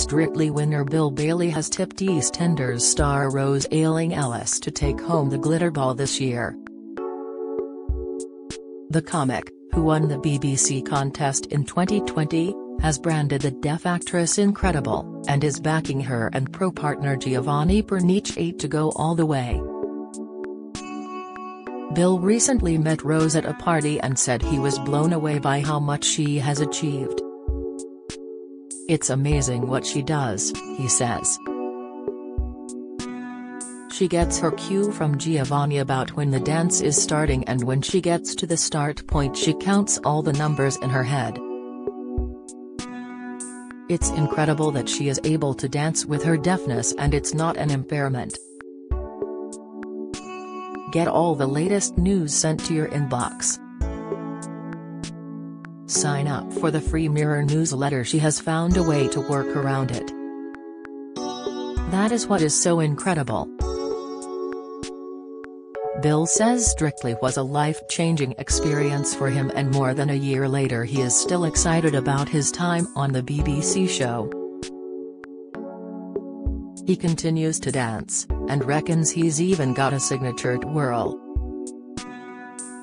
Strictly winner Bill Bailey has tipped EastEnders star Rose Ellis to take home the Glitterball this year. The comic, who won the BBC contest in 2020, has branded the deaf actress incredible, and is backing her and pro-partner Giovanni Pernice to go all the way. Bill recently met Rose at a party and said he was blown away by how much she has achieved. "It's amazing what she does," he says. She gets her cue from Giovanni about when the dance is starting, and when she gets to the start point she counts all the numbers in her head. "It's incredible that she is able to dance with her deafness and it's not an impairment." Get all the latest news sent to your inbox. Sign up for the free Mirror newsletter. She has found a way to work around it. That is what is so incredible. Bill says Strictly was a life-changing experience for him, and more than a year later he is still excited about his time on the BBC show. He continues to dance, and reckons he's even got a signature twirl.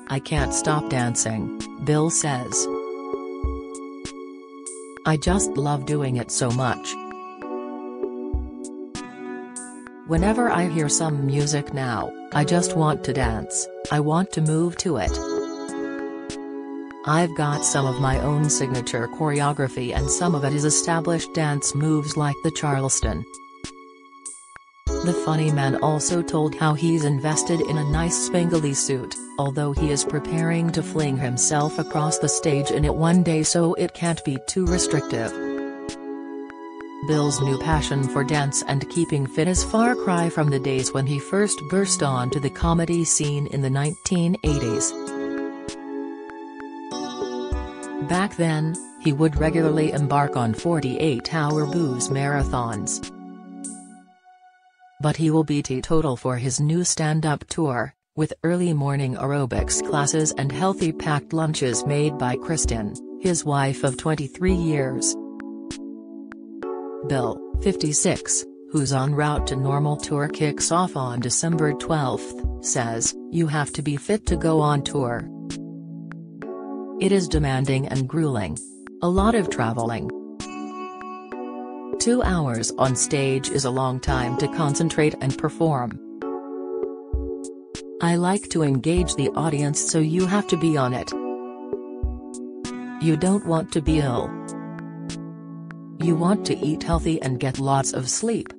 "I can't stop dancing," Bill says. "I just love doing it so much. Whenever I hear some music now, I just want to dance, I want to move to it. I've got some of my own signature choreography and some of it is established dance moves like the Charleston." The funny man also told how he's invested in a nice spangly suit, although he is preparing to fling himself across the stage in it one day so it can't be too restrictive. Bill's new passion for dance and keeping fit is far cry from the days when he first burst onto the comedy scene in the 1980s. Back then, he would regularly embark on 48-hour booze marathons. But he will be teetotal for his new stand-up tour, with early morning aerobics classes and healthy packed lunches made by Kristen, his wife of 23 years. Bill, 56, who's en route to normal tour kicks off on December 12, says, "You have to be fit to go on tour. It is demanding and grueling. A lot of traveling. 2 hours on stage is a long time to concentrate and perform. I like to engage the audience, so you have to be on it. You don't want to be ill. You want to eat healthy and get lots of sleep."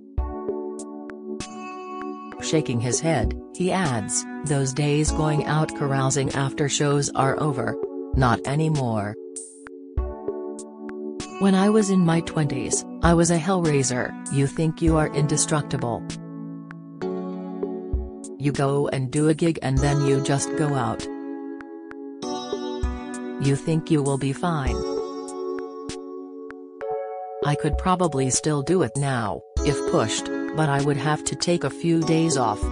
Shaking his head, he adds, "Those days going out carousing after shows are over. Not anymore. When I was in my 20s, I was a hellraiser." You think you are indestructible. You go and do a gig and then you just go out. You think you will be fine. I could probably still do it now, if pushed, but I would have to take a few days off.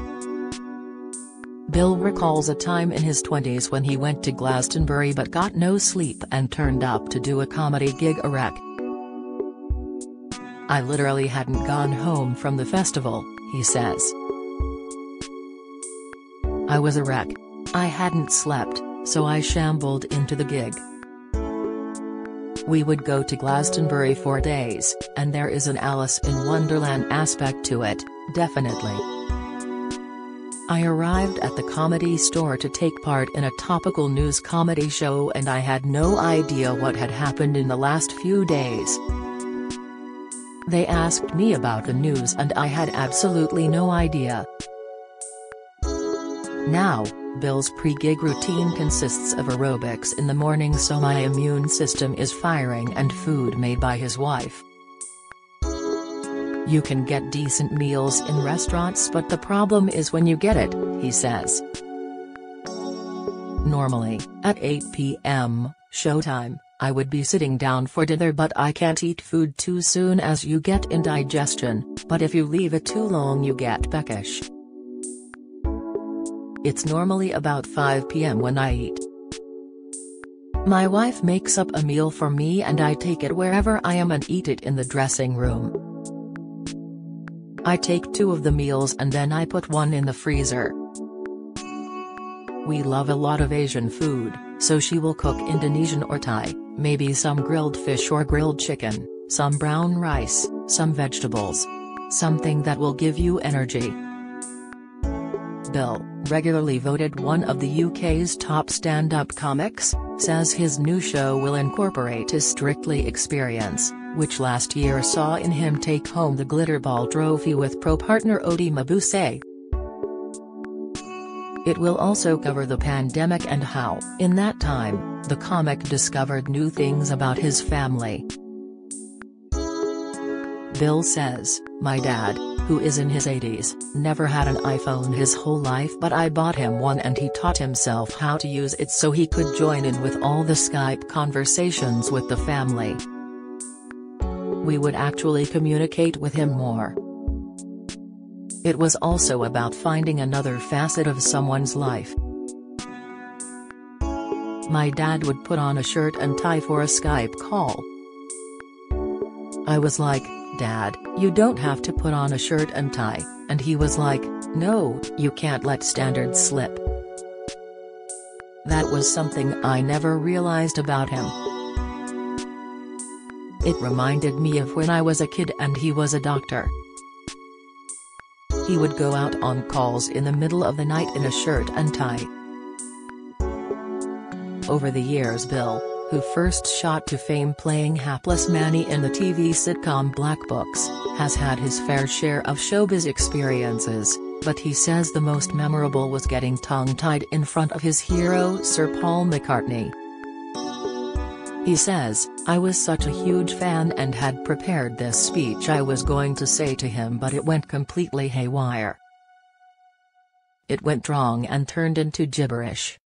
Bill recalls a time in his 20s when he went to Glastonbury but got no sleep and turned up to do a comedy gig a wreck. "I literally hadn't gone home from the festival," he says. "I was a wreck. I hadn't slept, so I shambled into the gig. We would go to Glastonbury for days, and there is an Alice in Wonderland aspect to it, definitely. I arrived at the Comedy Store to take part in a topical news comedy show and I had no idea what had happened in the last few days. They asked me about the news and I had absolutely no idea." Now, Bill's pre-gig routine consists of aerobics in the morning so my immune system is firing and food made by his wife. "You can get decent meals in restaurants, but the problem is when you get it," he says. "Normally, at 8 p.m., showtime, I would be sitting down for dinner, but I can't eat food too soon as you get indigestion, but if you leave it too long you get peckish. It's normally about 5 p.m. when I eat. My wife makes up a meal for me and I take it wherever I am and eat it in the dressing room. I take 2 of the meals and then I put 1 in the freezer. We love a lot of Asian food, so she will cook Indonesian or Thai, maybe some grilled fish or grilled chicken, some brown rice, some vegetables. Something that will give you energy. Bill, regularly voted one of the UK's top stand-up comics, says his new show will incorporate his Strictly experience, which last year saw in him take home the Glitterball trophy with pro-partner Odi Mabuse. It will also cover the pandemic and how, in that time, the comic discovered new things about his family. Bill says, "My dad, who is in his 80s, never had an iPhone his whole life, but I bought him one and he taught himself how to use it so he could join in with all the Skype conversations with the family. We would actually communicate with him more. It was also about finding another facet of someone's life. My dad would put on a shirt and tie for a Skype call. I was like, 'Dad, you don't have to put on a shirt and tie,' and he was like, 'No, you can't let standards slip.' That was something I never realized about him. It reminded me of when I was a kid and he was a doctor. He would go out on calls in the middle of the night in a shirt and tie." Over the years, Bill, who first shot to fame playing hapless Manny in the TV sitcom Black Books, has had his fair share of showbiz experiences, but he says the most memorable was getting tongue-tied in front of his hero Sir Paul McCartney. He says, "I was such a huge fan and had prepared this speech I was going to say to him, but it went completely haywire. It went wrong and turned into gibberish.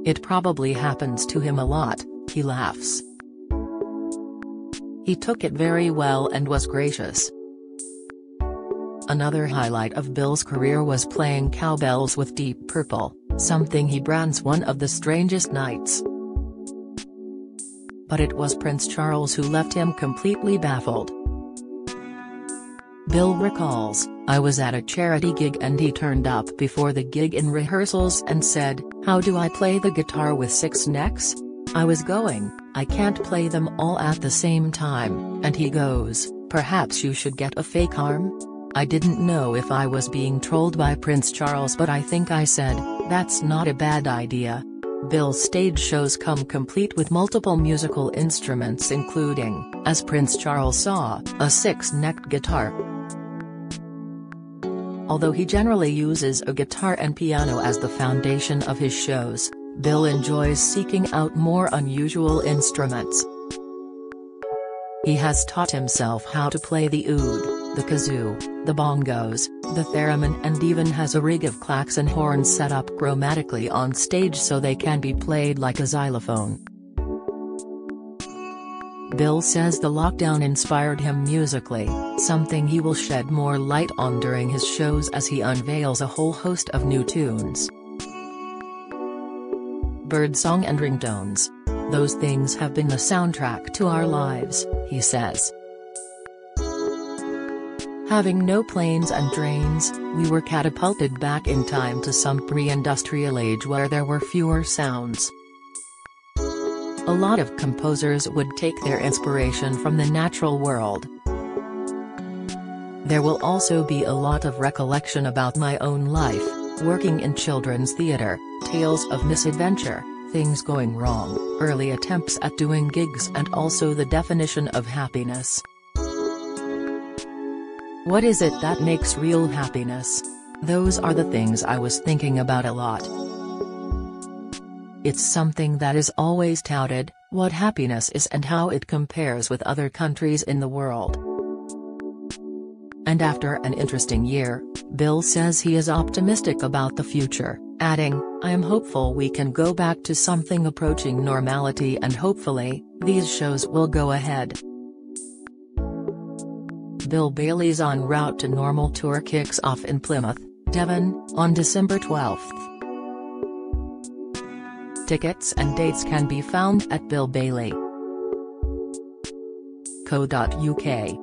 It probably happens to him a lot," he laughs. He took it very well and was gracious. Another highlight of Bill's career was playing cowbells with Deep Purple, something he brands one of the strangest nights. But it was Prince Charles who left him completely baffled. Bill recalls, "I was at a charity gig and he turned up before the gig in rehearsals and said, 'How do I play the guitar with 6 necks?' I was going, 'I can't play them all at the same time,' and he goes, 'Perhaps you should get a fake arm?' I didn't know if I was being trolled by Prince Charles, but I think I said, 'That's not a bad idea.'" Bill's stage shows come complete with multiple musical instruments including, as Prince Charles saw, a 6-necked guitar. Although he generally uses a guitar and piano as the foundation of his shows, Bill enjoys seeking out more unusual instruments. He has taught himself how to play the oud, the kazoo, the bongos, the theremin, and even has a rig of clacks and horns set up chromatically on stage so they can be played like a xylophone. Bill says the lockdown inspired him musically, something he will shed more light on during his shows as he unveils a whole host of new tunes. Birdsong and ringtones. Those things have been the soundtrack to our lives, he says. Having no planes and trains, we were catapulted back in time to some pre-industrial age where there were fewer sounds. A lot of composers would take their inspiration from the natural world. There will also be a lot of recollection about my own life, working in children's theater, tales of misadventure, things going wrong, early attempts at doing gigs, and also the definition of happiness. What is it that makes real happiness? Those are the things I was thinking about a lot. It's something that is always touted, what happiness is and how it compares with other countries in the world. And after an interesting year, Bill says he is optimistic about the future, adding, "I am hopeful we can go back to something approaching normality and hopefully, these shows will go ahead." Bill Bailey's En Route to Normal tour kicks off in Plymouth, Devon, on December 12th. Tickets and dates can be found at billbailey.co.uk.